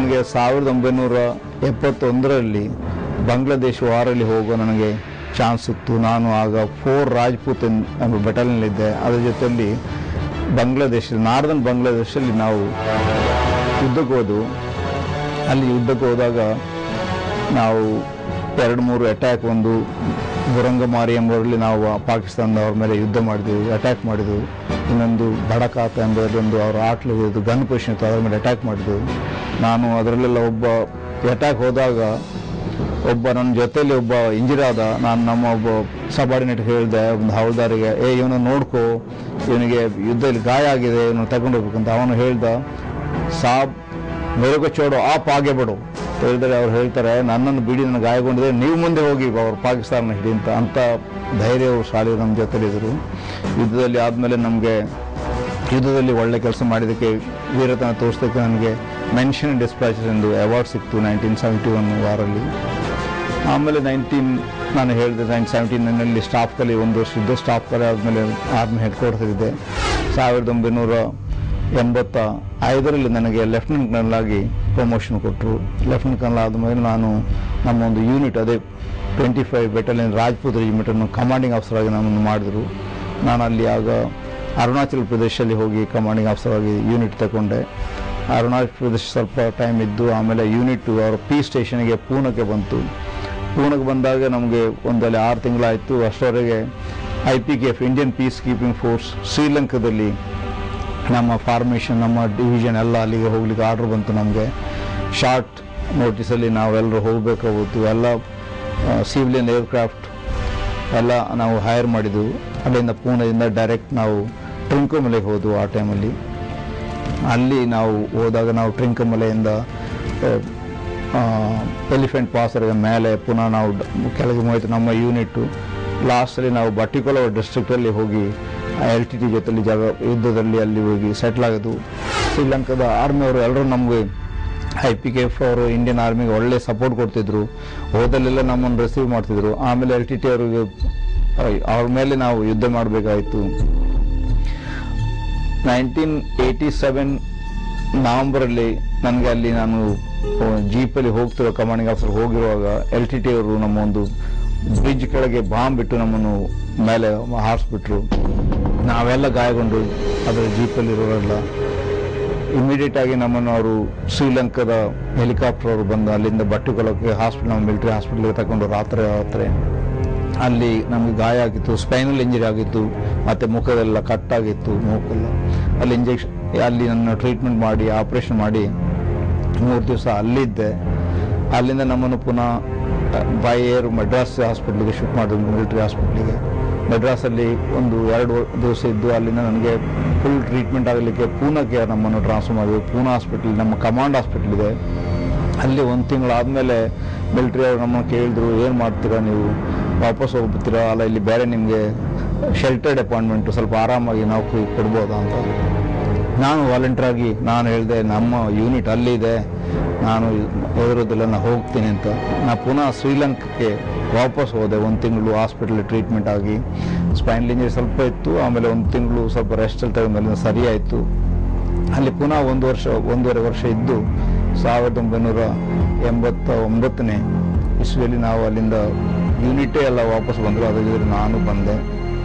ನನಗೆ 1971ರಲ್ಲಿ ಬಾಂಗ್ಲಾದೇಶ ವಾರಲ್ಲಿ ಹೋಗೋ ನನಗೆ ಚಾನ್ಸ್ ಸಿಕ್ತು. ನಾನು ಆಗ 4 ರಾಜ್ಪೂತ್ ಎಂಬ ಬೆಟಾಲಿಯನ್ನಿದ್ದೆ. ಅದರ ಜೊತೆಯಲ್ಲಿ ನಾರ್ದನ್ ಬಾಂಗ್ಲಾದೇಶಲ್ಲಿ ನಾವು ಯುದ್ಧಕ್ಕೆ ಹೋದೆವು. ಅಲ್ಲಿ ಯುದ್ಧಕ್ಕೆ ಹೋದಾಗ ನಾವು 2-3 ಅಟ್ಯಾಕ್, ಒಂದು ಬುರಂಗಮಾರಿ ಎಂಬುದರಲ್ಲಿ ನಾವು ಪಾಕಿಸ್ತಾನದವ್ರ ಮೇಲೆ ಯುದ್ಧ ಮಾಡಿದೆವು, ಅಟ್ಯಾಕ್ ಮಾಡಿದೆವು. ಇನ್ನೊಂದು ಬಡಕಾತ ಎಂಬುದರಲ್ಲಿ ಒಂದು ಅವರ ಆಟ್ಲಿದ್ದು ಗನ್ ಪೊಸಿಷನ್ ಇತ್ತು, ಅದರ ಮೇಲೆ ಅಟ್ಯಾಕ್ ಮಾಡಿದೆವು. ನಾನು ಅದರಲ್ಲೆಲ್ಲ ಒಬ್ಬ ಅಟ್ಯಾಕ್ ಹೋದಾಗ ನನ್ನ ಜೊತೆಯಲ್ಲಿ ಒಬ್ಬ ಇಂಜರಿ ಆದ. ನಾನು ನಮ್ಮ ಒಬ್ಬ ಸಬಾರ್ಡಿನೇಟ್ ಹೇಳಿದೆ, ಒಂದು ಹೌಲ್ದಾರಿಗೆ, ಇವನು ನೋಡ್ಕೋ, ಇವನಿಗೆ ಯುದ್ಧದಲ್ಲಿ ಗಾಯ ಆಗಿದೆ, ಇವನು ತಗೊಂಡು ಹೋಗ್ಬೇಕಂತ. ಅವನು ಹೇಳ್ದ, ಸಾಬ್ ಮೇರೆಗೋ ಚೋಡು ಆಪ್ ಆಗೆ ಬಿಡು ಹೇಳಿದರೆ, ಅವ್ರು ಹೇಳ್ತಾರೆ, ನನ್ನನ್ನು ಬಿಡಿ, ನನ್ನ ಗಾಯಗೊಂಡಿದೆ, ನೀವು ಮುಂದೆ ಹೋಗಿ ಅವ್ರು ಪಾಕಿಸ್ತಾನ ಹಿಡಿ ಅಂತ ಧೈರ್ಯ ಶಾಲೆ ನಮ್ಮ ಜೊತೆಲಿದ್ದರು. ಯುದ್ಧದಲ್ಲಿ ಆದಮೇಲೆ ನಮಗೆ ಯುದ್ಧದಲ್ಲಿ ಒಳ್ಳೆ ಕೆಲಸ ಮಾಡಿದ್ದಕ್ಕೆ, ವೀರತನ ತೋರಿಸೋದಕ್ಕೆ ನನಗೆ ಮೆನ್ಷನ್ ಇನ್ ಡಿಸ್ಪ್ಯಾಚಸ್ ಎಂದು ಅವಾರ್ಡ್ ಸಿಕ್ತು 1971 ವಾರಲ್ಲಿ. ಆಮೇಲೆ ನಾನು ಹೇಳಿದೆ 1979ನಲ್ಲಿ ಸ್ಟಾಫ್ ಕಲಿ 1 ವರ್ಷ ಇದ್ದು, ಸ್ಟಾಫ್ ಕಲಿ ಆದಮೇಲೆ ಆರ್ಮಿ ಹೆಡ್ ಕ್ವಾರ್ಟರ್ ಇದ್ದೆ. 1985ರಲ್ಲಿ ನನಗೆ ಲೆಫ್ಟಿನೆಂಟ್ ಕರ್ನಲ್ ಆಗಿ ಪ್ರಮೋಷನ್ ಕೊಟ್ಟರು. ಲೆಫ್ಟಿನೆಂಟ್ ಕರ್ನಲ್ ಆದಮೇಲೆ ನಾನು ನಮ್ಮ ಒಂದು ಯೂನಿಟ್, ಅದೇ 25 ಬೆಟಾಲಿಯನ್ ರಾಜ್ಪೂತ್ ರೆಜಿಮೆಂಟನ್ನು ಕಮಾಂಡಿಂಗ್ ಆಫೀಸರ್ ಆಗಿ ನಮ್ಮನ್ನು ಮಾಡಿದರು. ನಾನು ಅಲ್ಲಿ ಆಗ ಅರುಣಾಚಲ್ ಪ್ರದೇಶದಲ್ಲಿ ಹೋಗಿ ಕಮಾಂಡಿಂಗ್ ಆಫೀಸರ್ ಆಗಿ ಯೂನಿಟ್ ತಗೊಂಡೆ. ಅರುಣಾಚಲ್ ಪ್ರದೇಶ ಸ್ವಲ್ಪ ಟೈಮ್ ಇದ್ದು, ಆಮೇಲೆ ಯೂನಿಟ್ ಅವರ ಪಿ ಸ್ಟೇಷನ್ಗೆ ಪೂನಾಕ್ಕೆ ಬಂತು. ಪೂನಾಕ್ಕೆ ಬಂದಾಗ ನಮಗೆ ಒಂದಲ್ಲಿ 6 ತಿಂಗಳಾಯಿತು. ಅಷ್ಟರವರೆಗೆ IPKF Indian piece keeping force ಶ್ರೀಲಂಕಾದಲ್ಲಿ ನಮ್ಮ ಫಾರ್ಮೇಷನ್, ನಮ್ಮ ಡಿವಿಷನ್ ಎಲ್ಲ ಅಲ್ಲಿಗೆ ಹೋಗ್ಲಿಕ್ಕೆ ಆರ್ಡರ್ ಬಂತು. ನಮಗೆ ಶಾರ್ಟ್ ನೋಟಿಸಲ್ಲಿ ನಾವೆಲ್ಲರೂ ಹೋಗಬೇಕಾಗಿತ್ತು. ಎಲ್ಲ ಸಿವಿಲಿಯನ್ ಏರ್ಕ್ರಾಫ್ಟ್ ಎಲ್ಲ ನಾವು ಹೈರ್ ಮಾಡಿದ್ವು. ಅಲ್ಲಿಂದ ಪೂನಾದಿಂದ ಡೈರೆಕ್ಟ್ ನಾವು ಟ್ರಿಂಕೋಮಲೆಗೆ ಹೋದವು. ಆ ಟೈಮಲ್ಲಿ ಅಲ್ಲಿ ನಾವು ಹೋದಾಗ ನಾವು ಟ್ರಿಂಕೋಮಲೆಯಿಂದ ಎಲಿಫೆಂಟ್ ಪಾಸರ್ಗೆ ಮೇಲೆ ಪುನಃ ನಾವು ಕೆಳಗೆ ಹೋಯ್ತು ನಮ್ಮ ಯೂನಿಟ್ಟು. ಲಾಸ್ಟಲ್ಲಿ ನಾವು ಬಟ್ಟಿಕೊಳ ಡಿಸ್ಟ್ರಿಕ್ಟಲ್ಲಿ ಹೋಗಿ LTT ಜೊತೆಲಿ ಯುದ್ಧದಲ್ಲಿ ಅಲ್ಲಿ ಹೋಗಿ ಸೆಟ್ಲ್ ಆಗೋದು. ಶ್ರೀಲಂಕಾದ ಆರ್ಮಿಯವರು ಎಲ್ಲರೂ ನಮಗೆ IPKF ಅವರು ಇಂಡಿಯನ್ ಆರ್ಮಿಗೆ ಒಳ್ಳೆ ಸಪೋರ್ಟ್ ಕೊಡ್ತಿದ್ರು. ಹೋದಲ್ಲೆಲ್ಲ ನಮ್ಮನ್ನು ರಿಸೀವ್ ಮಾಡ್ತಿದ್ರು. ಆಮೇಲೆ LTT ಅವರಿಗೆ ಅವ್ರ ಮೇಲೆ ನಾವು ಯುದ್ಧ ಮಾಡಬೇಕಾಯಿತು. 1987 ನವೆಂಬರಲ್ಲಿ ನನಗೆ ಅಲ್ಲಿ ನಾನು ಜೀಪಲ್ಲಿ ಹೋಗ್ತಿರೋ ಕಮಾಂಡಿಂಗ್ ಆಫೀಸರ್ ಹೋಗಿರುವಾಗ LTT ಅವರು ನಮ್ಮ ಒಂದು ಬ್ರಿಡ್ಜ್ ಕೆಳಗೆ ಬಾಂಬ್ ಬಿಟ್ಟು ನಮ್ಮನ್ನು ಮೇಲೆ ಹಾರಿಸ್ಬಿಟ್ರು. ನಾವೆಲ್ಲ ಗಾಯಗೊಂಡು ಅದರ ಜೀಪಲ್ಲಿರೋರೆಲ್ಲ ಇಮಿಡಿಯೇಟ್ ಆಗಿ ನಮ್ಮನ್ನು ಅವರು ಶ್ರೀಲಂಕಾದ ಹೆಲಿಕಾಪ್ಟರ್ ಅವರು ಬಂದು ಅಲ್ಲಿಂದ ಬಟ್ಟುಕೊಳ್ಳೋಕ್ಕೆ ನಮ್ಮ ಮಿಲಿಟರಿ ಹಾಸ್ಪಿಟಲ್ಗೆ ತಗೊಂಡು ರಾತ್ರಿ ಅಲ್ಲಿ ನಮಗೆ ಗಾಯ ಆಗಿತ್ತು, ಸ್ಪೈನಲ್ ಇಂಜರಿ ಆಗಿತ್ತು, ಮತ್ತು ಮುಖದೆಲ್ಲ ಕಟ್ಟಾಗಿತ್ತು ಮೂಕೆಲ್ಲ. ಅಲ್ಲಿ ಅಲ್ಲಿ ನನ್ನ ಟ್ರೀಟ್ಮೆಂಟ್ ಮಾಡಿ ಆಪರೇಷನ್ ಮಾಡಿ 3 ದಿವಸ ಅಲ್ಲಿದ್ದೆ. ಅಲ್ಲಿಂದ ನಮ್ಮನ್ನು ಪುನಃ ಬೈ ಏರ್ ಮಡ್ರಾಸ್ ಹಾಸ್ಪಿಟ್ಲಿಗೆ ಶಿಫ್ಟ್ ಮಾಡಿದ್ರು, ಮಿಲಿಟರಿ ಹಾಸ್ಪಿಟ್ಲಿಗೆ. ಮಡ್ರಾಸಲ್ಲಿ 1-2 ದಿವಸ ಇದ್ದು ಅಲ್ಲಿಂದ ನನಗೆ ಫುಲ್ ಟ್ರೀಟ್ಮೆಂಟ್ ಆಗಲಿಕ್ಕೆ ಪೂನಾಕ್ಕೆ ನಮ್ಮನ್ನು ಟ್ರಾನ್ಸ್ಫರ್ ಮಾಡಿದ್ರು. ಪೂನಾ ಹಾಸ್ಪಿಟ್ಲ್ ನಮ್ಮ ಕಮಾಂಡ್ ಹಾಸ್ಪಿಟ್ಲ್ ಇದೆ. ಅಲ್ಲಿ 1 ತಿಂಗಳಾದಮೇಲೆ ಮಿಲಿಟ್ರಿ ಅವರು ನಮ್ಮನ್ನು ಕೇಳಿದ್ರು, ಏನು ಮಾಡ್ತೀರಾ ನೀವು, ವಾಪಸ್ ಹೋಗ್ಬಿಡ್ತೀರಾ, ಅಲ್ಲ ಇಲ್ಲಿ ಬೇರೆ ನಿಮಗೆ ಶೆಲ್ಟರ್ಡ್ ಅಪಾಯಿಂಟ್ಮೆಂಟು ಸ್ವಲ್ಪ ಆರಾಮಾಗಿ ನಾವು ಕೊಡ್ಬೋದಾ ಅಂತ. ನಾನು ವಾಲಂಟಿಯರಾಗಿ ನಾನು ಹೇಳಿದೆ, ನಮ್ಮ ಯೂನಿಟ್ ಅಲ್ಲಿದೆ, ನಾನು ಹೆದರೋದಿಲ್ಲ, ನಾನು ಹೋಗ್ತೀನಿ ಅಂತ. ನಾನು ಪುನಃ ಶ್ರೀಲಂಕಾಕ್ಕೆ ವಾಪಸ್ ಹೋದೆ. 1 ತಿಂಗಳು ಹಾಸ್ಪಿಟಲ್ ಟ್ರೀಟ್ಮೆಂಟ್ ಆಗಿ, ಸ್ಪೈನಲ್ ಇಂಜರಿ ಸ್ವಲ್ಪ ಇತ್ತು. ಆಮೇಲೆ 1 ತಿಂಗಳು ಸ್ವಲ್ಪ ರೆಸ್ಟಲ್ಲಿ ತಗೊಂಡ್ಮೇಲೆ ಸರಿ ಆಯಿತು. ಅಲ್ಲಿ ಪುನಃ 1.5 ವರ್ಷ ಇದ್ದು 1989ನೇ ಇಸ್ವಿಯಲ್ಲಿ ನಾವು ಅಲ್ಲಿಂದ ಯೂನಿಟೇ ಎಲ್ಲ ವಾಪಸ್ ಬಂದರು. ಅದ್ರ ಜೊತೆ ನಾನು ಬಂದೆ.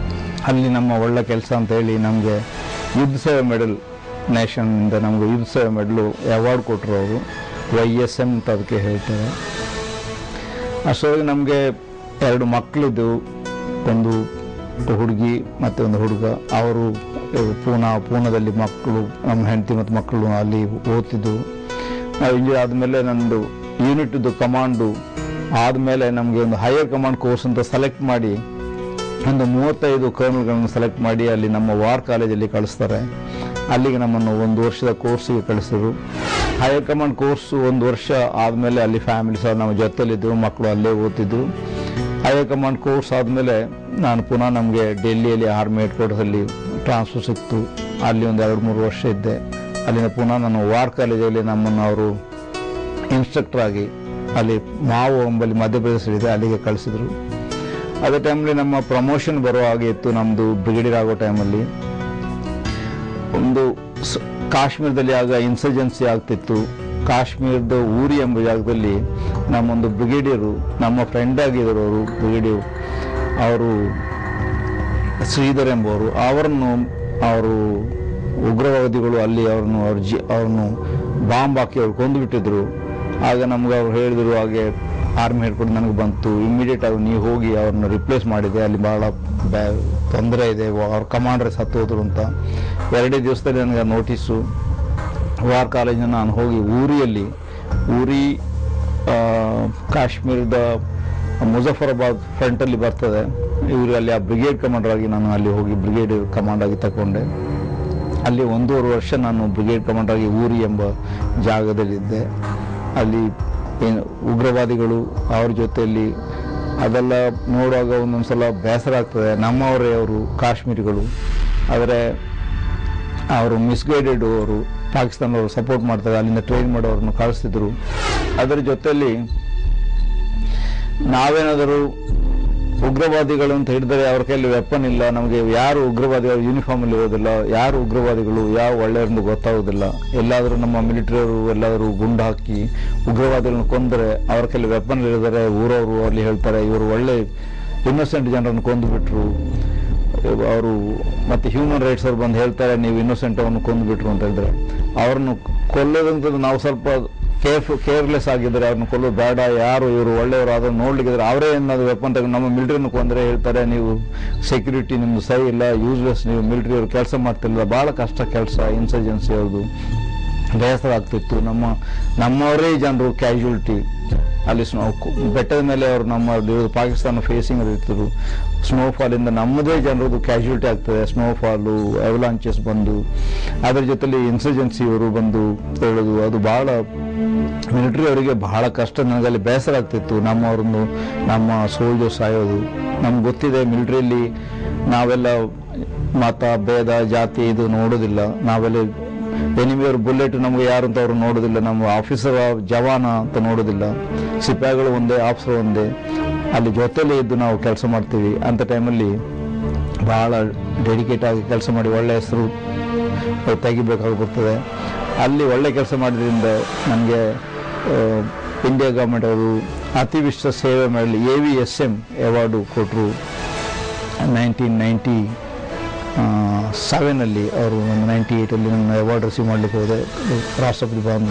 ಅಲ್ಲಿ ನಮ್ಮ ಒಳ್ಳೆ ಕೆಲಸ ಅಂತ ಹೇಳಿ ನಮಗೆ ಯುದ್ಧ ಸೇವೆ ಮೆಡಲ್ ನೇಷನ್ನಿಂದ ನಮಗೆ ಯುದ್ಧ ಸೇವೆ ಮೆಡಲು ಅವಾರ್ಡ್ ಕೊಟ್ಟರು ಅವರು, YSM ಅಂತ ಅದಕ್ಕೆ ಹೇಳ್ತಾರೆ. ಅಷ್ಟೊಳಗೆ ನಮಗೆ 2 ಮಕ್ಕಳಿದ್ದು, ಒಂದು ಹುಡುಗಿ ಮತ್ತು ಒಂದು ಹುಡುಗ. ಅವರು ಪೂನಾದಲ್ಲಿ ಮಕ್ಕಳು, ನಮ್ಮ ಹೆಂಡತಿ ಮತ್ತು ಮಕ್ಕಳು ಅಲ್ಲಿ ಓದ್ತಿದ್ದು. ನಾವು ಇಂಜರಿ ಆದಮೇಲೆ ನನ್ನದು ಯೂನಿಟ್ದು ಕಮಾಂಡು ಆದಮೇಲೆ ನಮಗೆ ಒಂದು ಹೈಯರ್ ಕಮಾಂಡ್ ಕೋರ್ಸ್ ಅಂತ ಸೆಲೆಕ್ಟ್ ಮಾಡಿ ಒಂದು 35 ಕರ್ನಲ್ಗಳನ್ನು ಸೆಲೆಕ್ಟ್ ಮಾಡಿ ಅಲ್ಲಿ ನಮ್ಮ ವಾರ್ ಕಾಲೇಜಲ್ಲಿ ಕಳಿಸ್ತಾರೆ. ಅಲ್ಲಿಗೆ ನಮ್ಮನ್ನು 1 ವರ್ಷದ ಕೋರ್ಸಿಗೆ ಕಳಿಸಿದ್ರು. ಹೈಯರ್ ಕಮಾಂಡ್ ಕೋರ್ಸು 1 ವರ್ಷ ಆದಮೇಲೆ ಅಲ್ಲಿ ಫ್ಯಾಮಿಲಿ ಸಹ ನಮ್ಮ ಜೊತೆಲಿದ್ದರು, ಮಕ್ಕಳು ಅಲ್ಲೇ ಓದ್ತಿದ್ರು. ಹೈಯರ್ ಕಮಾಂಡ್ ಕೋರ್ಸ್ ಆದಮೇಲೆ ನಾನು ಪುನಃ ನಮಗೆ ಡೆಲ್ಲಿಯಲ್ಲಿ ಆರ್ಮಿ ಹೆಡ್ ಕ್ವಾರ್ಟರ್ಸಲ್ಲಿ ಟ್ರಾನ್ಸ್ಫರ್ ಸಿಕ್ತು. ಅಲ್ಲಿ ಒಂದು 2-3 ವರ್ಷ ಇದ್ದೆ. ಅಲ್ಲಿಂದ ಪುನಃ ನಾನು ವಾರ್ ಕಾಲೇಜಲ್ಲಿ ನಮ್ಮನ್ನು ಅವರು ಇನ್ಸ್ಟ್ರಕ್ಟರ್ ಆಗಿ ಅಲ್ಲಿ ಮಾವು ಎಂಬಲ್ಲಿ ಮಧ್ಯಪ್ರದೇಶದಲ್ಲಿದೆ, ಅಲ್ಲಿಗೆ ಕಳಿಸಿದ್ರು. ಅದೇ ಟೈಮಲ್ಲಿ ನಮ್ಮ ಪ್ರಮೋಷನ್ ಬರೋ ಹಾಗೆ ಇತ್ತು. ನಮ್ಮದು ಬ್ರಿಗೇಡಿಯರ್ ಆಗೋ ಟೈಮಲ್ಲಿ ಒಂದು ಕಾಶ್ಮೀರದಲ್ಲಿ ಆಗ ಇನ್ಸರ್ಜೆನ್ಸಿ ಆಗ್ತಿತ್ತು. ಕಾಶ್ಮೀರದ ಊರಿ ಎಂಬ ಜಾಗದಲ್ಲಿ ನಮ್ಮೊಂದು ಬ್ರಿಗೇಡಿಯರು, ನಮ್ಮ ಫ್ರೆಂಡ್ ಆಗಿದ್ದರು ಅವರು ಬ್ರಿಗೇಡಿಯರ್, ಅವರು ಶ್ರೀಧರ್ ಎಂಬವರು, ಅವರು ಉಗ್ರವಾದಿಗಳು ಅಲ್ಲಿ ಅವ್ರನ್ನು ಬಾಂಬ್ ಹಾಕಿ ಅವ್ರು ಕೊಂದುಬಿಟ್ಟಿದ್ರು. ಆಗ ನಮ್ಗೆ ಅವ್ರು ಹೇಳಿದ್ರು, ಹಾಗೆ ಆರ್ಮಿ ಹೇಳ್ಕೊಂಡು ನನಗೆ ಬಂತು, ಇಮ್ಮಿಡಿಯೇಟ್ ಆಗಿ ನೀವು ಹೋಗಿ ಅವ್ರನ್ನ ರಿಪ್ಲೇಸ್ ಮಾಡಿದೆ, ಅಲ್ಲಿ ಭಾಳ ತೊಂದರೆ ಇದೆ, ಅವ್ರ ಕಮಾಂಡ್ರೆ ಸತ್ತು ಹೋದ್ರು ಅಂತ. 2 ದಿವಸದಲ್ಲಿ ನನಗೆ ನೋಟಿಸು. ವಾರ್ ಕಾಲೇಜಿನ ನಾನು ಹೋಗಿ ಊರಿ ಕಾಶ್ಮೀರದ ಮುಜಫರಾಬಾದ್ ಫ್ರಂಟಲ್ಲಿ ಬರ್ತದೆ, ಇವರು ಅಲ್ಲಿ ಆ ಬ್ರಿಗೇಡ್ ಕಮಾಂಡರ್ ಆಗಿ ನಾನು ಅಲ್ಲಿ ಹೋಗಿ ಬ್ರಿಗೇಡ್ ಕಮಾಂಡ್ ಆಗಿ ತಗೊಂಡೆ. ಅಲ್ಲಿ 1.5 ವರ್ಷ ನಾನು ಬ್ರಿಗೇಡ್ ಕಮಾಂಡರ್ ಆಗಿ ಊರಿ ಎಂಬ ಜಾಗದಲ್ಲಿದ್ದೆ. ಅಲ್ಲಿ ಉಗ್ರವಾದಿಗಳು ಅವ್ರ ಜೊತೆಯಲ್ಲಿ ಅದೆಲ್ಲ ನೋಡುವಾಗ ಒಂದೊಂದ್ಸಲ ಬೇಸರ ಆಗ್ತದೆ. ನಮ್ಮವರೇ ಅವರು ಕಾಶ್ಮೀರಿಗಳು, ಆದರೆ ಅವರು ಮಿಸ್ಗೈಡೆಡ್, ಅವರು ಪಾಕಿಸ್ತಾನದವರು ಸಪೋರ್ಟ್ ಮಾಡ್ತಾರೆ, ಅಲ್ಲಿಂದ ಟ್ರೈನ್ ಮಾಡೋರನ್ನು ಕಳಿಸ್ತಿದ್ರು. ಅದರ ಜೊತೆಯಲ್ಲಿ ನಾವೇನಾದರೂ ಉಗ್ರವಾದಿಗಳು ಅಂತ ಹಿಡಿದರೆ ಅವ್ರ ಕೈಯಲ್ಲಿ ವೆಪನ್ ಇಲ್ಲ, ನಮಗೆ ಯಾರು ಉಗ್ರವಾದಿಗಳು ಯೂನಿಫಾರ್ಮಲ್ಲಿ ಇರೋದಿಲ್ಲ, ಯಾರು ಉಗ್ರವಾದಿಗಳು ಯಾವ ಒಳ್ಳೆಯವ್ರಿಂದ ಗೊತ್ತಾಗೋದಿಲ್ಲ. ಎಲ್ಲಾದರೂ ನಮ್ಮ ಮಿಲಿಟರಿಯವರು ಎಲ್ಲಾದರೂ ಗುಂಡು ಹಾಕಿ ಉಗ್ರವಾದಿಗಳನ್ನು ಕೊಂದರೆ ಅವ್ರ ಕೈಯಲ್ಲಿ ವೆಪನ್ ಇರಿದರೆ ಊರವರು ಅಲ್ಲಿ ಹೇಳ್ತಾರೆ ಇವರು ಒಳ್ಳೆ ಇನ್ನೋಸೆಂಟ್ ಜನರನ್ನು ಕೊಂದುಬಿಟ್ರು ಅವರು. ಮತ್ತೆ ಹ್ಯೂಮನ್ ರೈಟ್ಸ್ ಅವ್ರು ಬಂದು ಹೇಳ್ತಾರೆ ನೀವು ಇನ್ನೋಸೆಂಟ್ ಅವನ್ನು ಕೊಂದುಬಿಟ್ರು ಅಂತ ಹೇಳಿದ್ರೆ, ಅವ್ರನ್ನು ಕೊಲ್ಲೋದಂಥದ್ದು ನಾವು ಸ್ವಲ್ಪ ಕೇರ್ಲೆಸ್ ಆಗಿದ್ದಾರೆ, ಅವ್ರನ್ನ ಕೊಲ್ಲೋದು ಬೇಡ, ಯಾರು ಇವರು ಒಳ್ಳೆಯವರು ಅದನ್ನು ನೋಡ್ಲಿಕ್ಕಿದ್ರೆ ಅವರೇ ಏನಾದ್ರು ವೆಪನ್ ತಗೊಂಡು ನಮ್ಮ ಮಿಲಿಟರಿನ ಕೊಂದರೆ ಹೇಳ್ತಾರೆ ನೀವು ಸೆಕ್ಯೂರಿಟಿ ನಿಮ್ದು ಸರಿ ಇಲ್ಲ, ಯೂಸ್ಲೆಸ್, ನೀವು ಮಿಲಿಟರಿ ಅವರು ಕೆಲಸ ಮಾಡ್ತಿಲ್ಲ. ಭಾಳ ಕಷ್ಟ ಕೆಲಸ ಇನ್ಸರ್ಜೆನ್ಸಿ ಅವ್ರದ್ದು, ಬೇಸರ ಆಗ್ತಿತ್ತು. ನಮ್ಮವರೇ ಜನರು ಕ್ಯಾಶುಯಾಲಿಟಿ ಅಲ್ಲಿ ಬೆಟ್ಟದ ಮೇಲೆ ಅವರು ನಮ್ಮ ಪಾಕಿಸ್ತಾನ ಫೇಸಿಂಗ್ ಇರ್ತಿದ್ರು. ಸ್ನೋಫಾಲಿಂದ ನಮ್ಮದೇ ಜನರದು ಕ್ಯಾಶುಯಾಲಿಟಿ ಆಗ್ತದೆ, ಸ್ನೋಫಾಲು ಅವಲಾಂಚಸ್ ಬಂದು, ಅದರ ಜೊತೆಲಿ ಇನ್ಸರ್ಜೆನ್ಸಿ ಅವರು ಬಂದು ಹೇಳೋದು, ಅದು ಭಾಳ ಮಿಲಿಟರಿ ಅವರಿಗೆ ಬಹಳ ಕಷ್ಟ. ನನಗಲ್ಲಿ ಬೇಸರ ಆಗ್ತಿತ್ತು, ನಮ್ಮ ಸೋಲ್ಜರ್ಸ್ ಆಯೋದು. ನಮ್ಗೆ ಗೊತ್ತಿದೆ ಮಿಲಿಟರಿಯಲ್ಲಿ ನಾವೆಲ್ಲ ಮತ ಭೇದ ಜಾತಿ ಇದು ನೋಡೋದಿಲ್ಲ, ನಾವೆಲ್ಲ ಎನಿಮಿಯವ್ರ ಬುಲೆಟ್ ನಮ್ಗೆ ಯಾರು ಅಂತ ಅವರು ನೋಡೋದಿಲ್ಲ, ನಮ್ಮ ಆಫೀಸರ್ ಜವಾನ ಅಂತ ನೋಡೋದಿಲ್ಲ, ಸಿಪಾಯಿಗಳು ಒಂದೇ, ಆಫೀಸರ್ ಒಂದೇ, ಅಲ್ಲಿ ಜೊತೆಲೇ ಇದ್ದು ನಾವು ಕೆಲಸ ಮಾಡ್ತೀವಿ. ಅಂಥ ಟೈಮಲ್ಲಿ ಭಾಳ ಡೆಡಿಕೇಟ್ ಆಗಿ ಕೆಲಸ ಮಾಡಿ ಒಳ್ಳೆ ಹೆಸರು ತೆಗಿಬೇಕಾಗಿ ಬರ್ತದೆ. ಅಲ್ಲಿ ಒಳ್ಳೆ ಕೆಲಸ ಮಾಡಿದ್ರಿಂದ ನನಗೆ ಇಂಡಿಯಾ ಗೌರ್ಮೆಂಟ್ ಅವರು ಅತಿ ವಿಶಿಷ್ಟ ಸೇವೆ ಮಾಡಲಿ AVSM ಅವಾರ್ಡು ಕೊಟ್ಟರು. 1997 ಅವರು 98 ನನ್ನ ಅವಾರ್ಡ್ ರಿಸೀವ್ ಮಾಡಲಿಕ್ಕೆ ಹೋದೆ ರಾಷ್ಟ್ರಪತಿ ಭವನ.